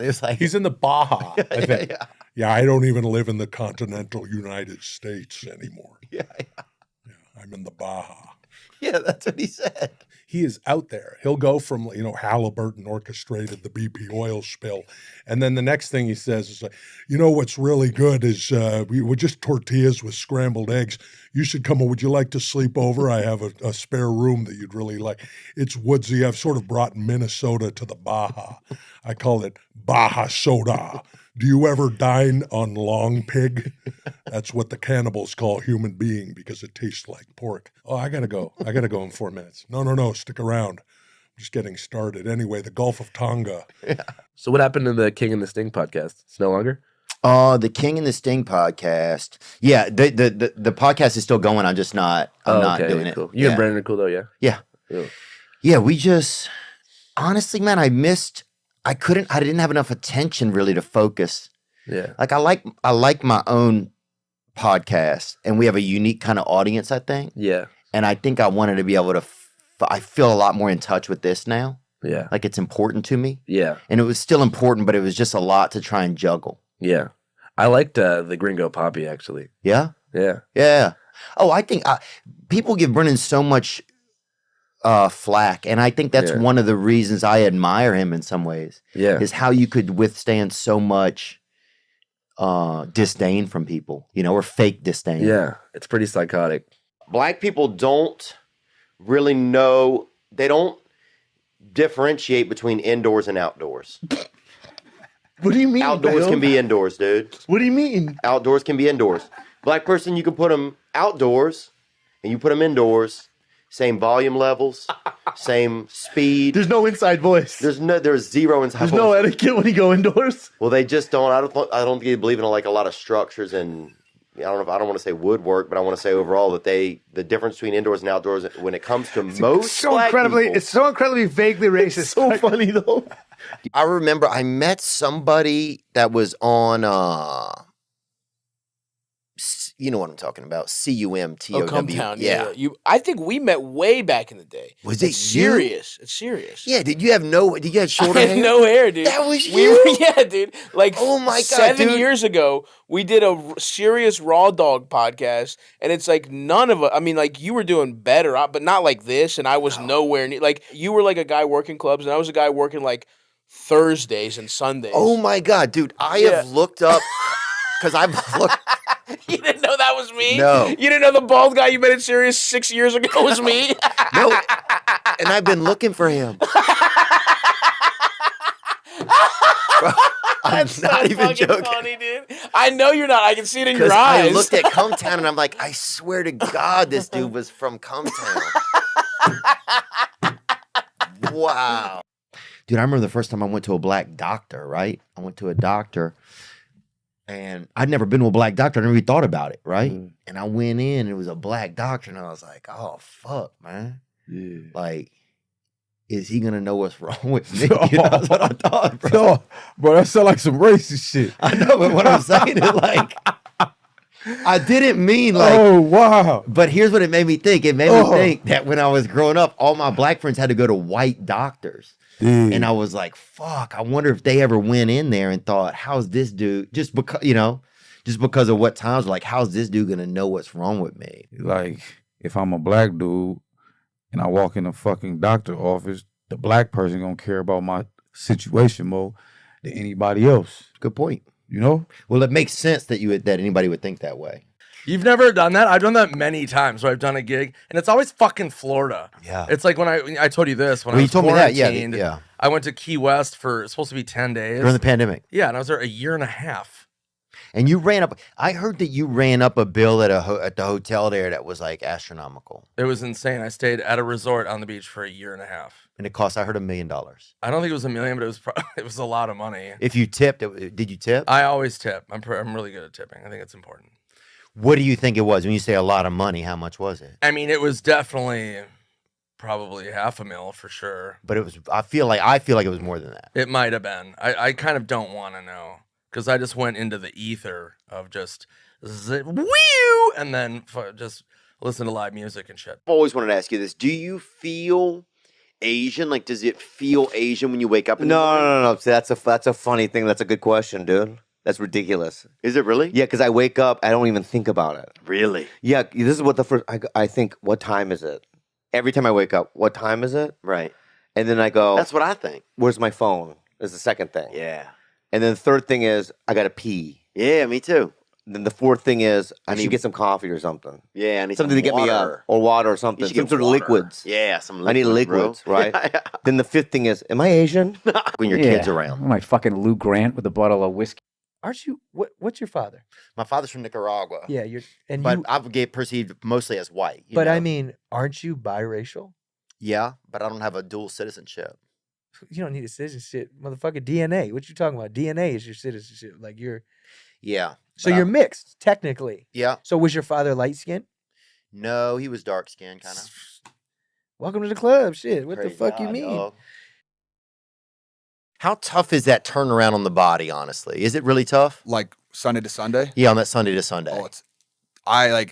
It's like He's in the Baja, I think. yeah. Yeah, I don't even live in the continental United States anymore. Yeah, I'm in the Baja. yeah, that's what he said. He is out there. He'll go from, Halliburton orchestrated the BP oil spill. And then the next thing he says is, what's really good is we just tortillas with scrambled eggs. You should come over. Would you like to sleep over? I have a spare room that you'd really like. It's woodsy. I've sort of brought Minnesota to the Baja. I call it Baja Soda. Do you ever dine on long pig? That's what the cannibals call human being because it tastes like pork. Oh, I gotta go. I gotta go in 4 minutes. No, stick around. I'm just getting started. Anyway, the Gulf of Tonga. Yeah. So what happened to the King and the Sting podcast? It's no longer? The King and the Sting podcast. Yeah, the podcast is still going. I'm just not. I'm not doing cool. it. You and Brandon are cool though, yeah. Yeah. Cool. Yeah. We just honestly, man, I didn't have enough attention really to focus. Yeah. Like I like my own podcast, and we have a unique kind of audience, I think. Yeah. And I think I wanted to be able to. I feel a lot more in touch with this now. Yeah. Like it's important to me. Yeah. And it was still important, but it was just a lot to try and juggle. Yeah. I liked the Gringo Poppy actually. Yeah. Yeah. Yeah. Oh, I think people give Brennan so much flack, and I think that's one of the reasons I admire him in some ways. Yeah. Is how you could withstand so much disdain from people, or fake disdain. Yeah. It's pretty psychotic. Black people don't really know, they don't differentiate between indoors and outdoors. What do you mean? Outdoors can be indoors, dude. What do you mean? Outdoors can be indoors. Black person, you can put them outdoors and you put them indoors. Same volume levels, same speed. There's no inside voice. There's zero inside There's voice. no etiquette when you go indoors. Well, they just don't. I don't think they believe in like a lot of structures and I don't want to say woodwork, but I want to say overall that the difference between indoors and outdoors when it comes to most black people, it's so incredibly vaguely racist. It's so funny though. I remember I met somebody that was on you know what I'm talking about, CUMTOW. Compound, yeah. I think we met way back in the day. Was it It's serious? It's serious. Yeah, did you have short I hair? had no hair, dude. That was We you? were, yeah, dude. Like, Oh my God, 7 dude. years ago, we did a serious Raw Dog podcast, and it's like none of us, I mean, like, you were doing better, but not like this, and I was nowhere near, like, you were like a guy working clubs, and I was a guy working, like, Thursdays and Sundays. Oh my God, dude, I have looked up, because I've looked. You didn't know that was me? No. You didn't know the bald guy you met at Sirius 6 years ago was me? No, and I've been looking for him. Bro, I'm That's not so even fucking joking. funny, dude. I know you're not. I can see it in your Because eyes. I looked at Cumtown and I'm like, I swear to God, this dude was from Cumtown. Wow. Dude, I remember the first time I went to a black doctor, right? I went to a doctor and I'd never been to a black doctor. I never even thought about it, right? Mm. And I went in and it was a black doctor and I was like, oh, fuck, man. Yeah. Like, is he going to know what's wrong with me? That's what I thought, bro. No, bro, that sound like some racist shit. I know, but what I'm saying is like, I didn't mean like, oh, wow. but here's what it made me think. It made me think that when I was growing up, all my black friends had to go to white doctors. And I was like, fuck, I wonder if they ever went in there and thought, how's this dude, just because of what times, like, how's this dude going to know what's wrong with me? Like, if I'm a black dude and I walk in a fucking doctor office, the black person gonna care about my situation more than anybody else. Good point. You know? Well, it makes sense that that anybody would think that way. You've never done that? I've done that many times where I've done a gig, and it's always fucking Florida. Yeah. It's like when I told you this, when Well, I you was told me that, quarantined, yeah. I went to Key West for, it's supposed to be 10 days. During the pandemic. Yeah, and I was there a year and a half. And you I heard that you ran up a bill at the hotel there that was like astronomical. It was insane. I stayed at a resort on the beach for a year and a half. And it cost, I heard, $1 million. I don't think it was $1 million, but it was a lot of money. If you tipped, did you tip? I always tip. I'm really good at tipping. I think it's important. What do you think it was? When you say a lot of money, how much was it? I mean, it was definitely probably $500,000 for sure. But it was, I feel like it was more than that. It might have been. I kind of don't want to know because I just went into the ether of just whew, and then just listen to live music and shit. I've always wanted to ask you this. Do you feel Asian? Like, does it feel Asian when you wake up? In the No, morning? no, no, no. See, that's a funny thing. That's a good question, dude. That's ridiculous. Is it really? Yeah, because I wake up, I don't even think about it. Really? Yeah, this is what the first. I think, what time is it? Every time I wake up, what time is it? Right. And then I go, That's what I think. where's my phone? Is the second thing. Yeah. And then the third thing is, I got to pee. Yeah, me too. Then the fourth thing is, I need- should get some coffee or something. Yeah, I need Something to get me up. Or water or something. You should Some get sort of water. liquids. Yeah, some I need liquids, bro. right? Then the fifth thing is, am I Asian? When your kid's around. My fucking Lou Grant with a bottle of whiskey. Aren't you? What's your father? My father's from Nicaragua. Yeah, But you. I get perceived mostly as white. you But I know? mean, aren't you biracial? Yeah, but I don't have a dual citizenship. You don't need a citizenship, motherfucker. DNA. What you talking about? DNA is your citizenship. Like you're. Yeah. So but you're mixed technically. Yeah. So was your father light skinned? No, he was dark skinned, kind of. Welcome to the club. Shit. What the fuck you mean? How tough is that turnaround on the body, honestly? Is it really tough? Like Sunday to Sunday. Yeah, on that Sunday to Sunday. Oh, I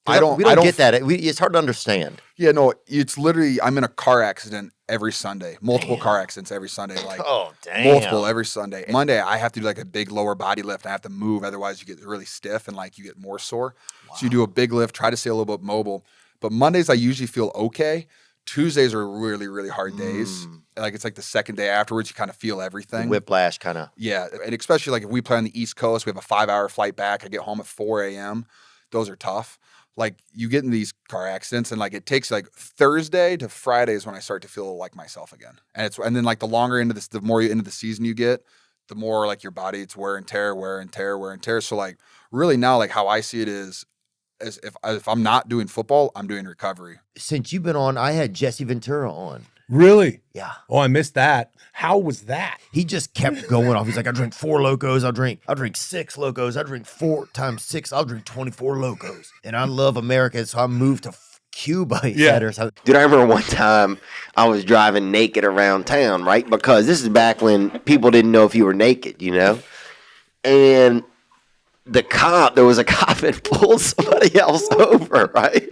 We don't I don't get that. It's hard to understand. Yeah, no, it's literally I'm in a car accident every Sunday. Multiple car accidents every Sunday. Like Oh, damn. multiple every Sunday. Monday I have to do like a big lower body lift. I have to move, otherwise you get really stiff and like you get more sore. So you do a big lift, try to stay a little bit mobile. But Mondays I usually feel okay. Tuesdays are really, really hard days. Like it's like the second day afterwards, you kind of feel everything. Whiplash, kind of. Yeah, and especially like if we play on the East Coast, we have a 5-hour flight back. I get home at 4 a.m. Those are tough. Like you get in these car accidents, and like it takes like Thursday to Friday is when I start to feel like myself again. And then like the longer into this, the more into the season you get, the more like your body, it's wear and tear, wear and tear, wear and tear. So like really now, like how I see it is if I'm not doing football, I'm doing recovery. Since you've been on, I had Jesse Ventura on. Really? Yeah. Oh, I missed that. How was that? He just kept going off. He's like, I drink 4 locos. I'll drink 6 locos. I drink 4 times 6. I'll drink 24 locos. And I love America, so I moved to Cuba. He said, or something. Dude, I remember one time I was driving naked around town, right? Because this is back when people didn't know if you were naked, you know? And there was a cop that pulled somebody else over, right?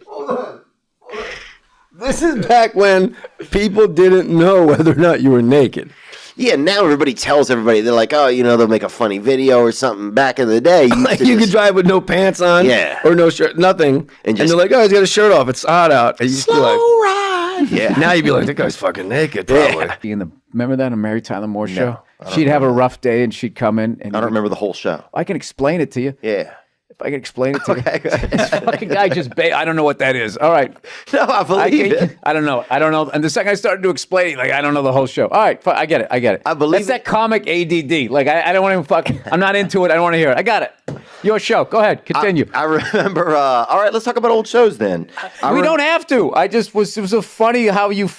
This is back when people didn't know whether or not you were naked. Yeah, now everybody tells everybody. They're like, oh, you know, they'll make a funny video or something. Back in the day, You could drive with no pants on, Yeah. or no shirt, nothing, and just- they're like, "Oh, he's got a shirt off. It's hot out." And you slow feel like, ride. Yeah. now you'd be like, "That guy's fucking naked." Probably. Remember that on Mary Tyler Moore show? She'd have a rough day and she'd come in and I don't remember the whole show. I can explain it to you. Yeah. If I can explain it to you. Okay, go ahead. This fucking guy just I don't know what that is. All right. No, I believe it. I don't know. And the second I started to explain it, like I don't know the whole show. All right, I get it. I believe That's that comic ADD. Like I don't want to I'm not into it. I don't want to hear it. I got it. Your show. Go ahead. Continue. I remember. All right, let's talk about old shows then. We don't have to. It was so funny how you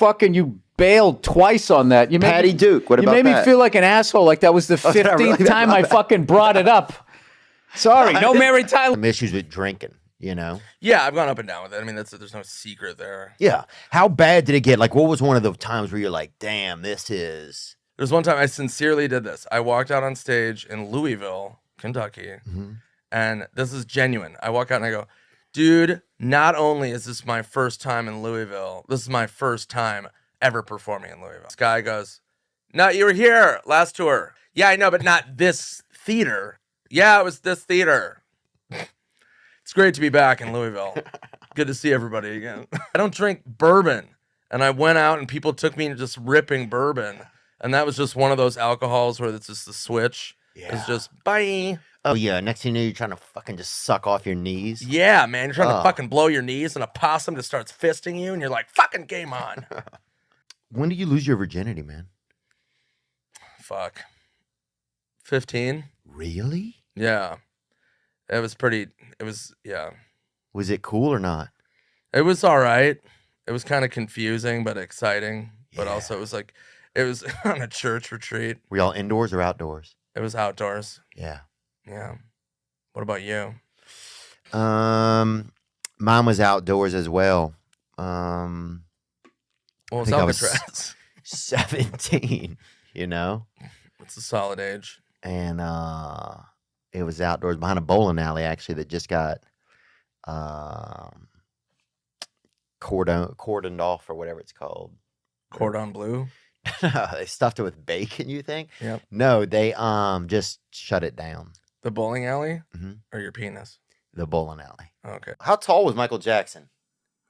bailed twice on that. You made Patty Duke. What about You made that? me feel like an asshole. Like that was the 15th time I fucking brought it up. Sorry, no Mary Tyler. Some issues with drinking, you know? Yeah, I've gone up and down with it. I mean, there's no secret there. Yeah. How bad did it get? Like, what was one of the times where you're like, damn, this is... There was one time I sincerely did this. I walked out on stage in Louisville, Kentucky, and this is genuine. I walk out and I go, dude, not only is this my first time in Louisville, this is my first time ever performing in Louisville. This guy goes, no, you were here last tour. Yeah, I know, but not this theater. Yeah, it was this theater. It's great to be back in Louisville. Good to see everybody again. I don't drink bourbon. And I went out and people took me into just ripping bourbon. And that was just one of those alcohols where it's just the switch. Yeah. It's just, bye. Oh, yeah. Next thing you know, you're trying to fucking just suck off your knees. Yeah, man. You're trying to fucking blow your knees and a possum just starts fisting you. And you're like, fucking game on. When did you lose your virginity, man? Fuck. 15. Really? Yeah. It was, yeah. Was it cool or not? It was all right. It was kind of confusing, but exciting. But also it was on a church retreat. Were y'all indoors or outdoors? It was outdoors. Yeah. Yeah. What about you? Mine was outdoors as well. What was I think I Alcatraz? was 17, you know? It's a solid age. And it was outdoors behind a bowling alley, actually, that just got cordoned off or whatever it's called. Cordon bleu. They stuffed it with bacon, you think? Yep. No, they just shut it down. The bowling alley Mhm. or your penis? The bowling alley. Okay. How tall was Michael Jackson?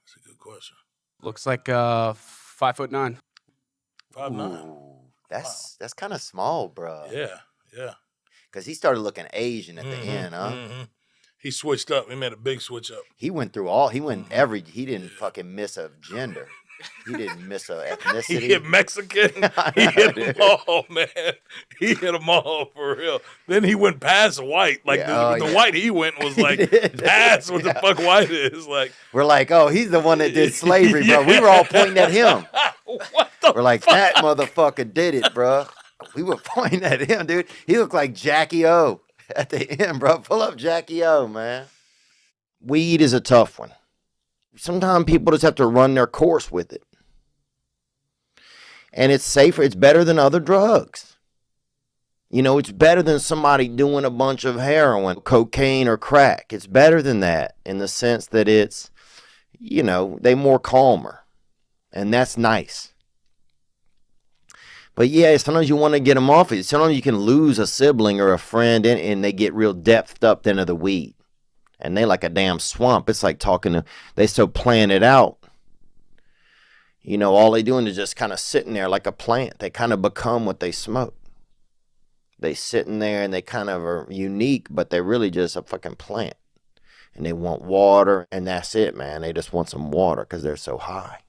That's a good question. Looks like 5'9". 5'9". Ooh, that's kind of small, bro. Yeah, yeah. Because he started looking Asian at the end, huh? Mhm. He switched up. He made a big switch up. He went through all. He didn't fucking miss a gender. He didn't miss a ethnicity. He hit Mexican. He hit them all, man. He hit them all for real. Then he went past white. Like the white he went was like past what the fuck white is. Like We're like, oh, he's the one that did slavery, bro. We were all pointing at him. We're like, that motherfucker did it, bro. We were pointing at him, dude. He looked like Jackie O at the end, bro. Pull up Jackie O, man. Weed is a tough one. Sometimes people just have to run their course with it. And it's safer. It's better than other drugs. You know, it's better than somebody doing a bunch of heroin, cocaine, or crack. It's better than that in the sense that it's, you know, they more calmer. And that's nice. But yeah, sometimes you want to get them off it. Sometimes you can lose a sibling or a friend and they get real depthed up into the weed. And they like a damn swamp. It's like they so plan it out. You know, all they doing is just kind of sitting there like a plant. They kind of become what they smoke. They sitting there and they kind of are unique, but they're really just a fucking plant. And they want water, and that's it, man. They just want some water because they're so high.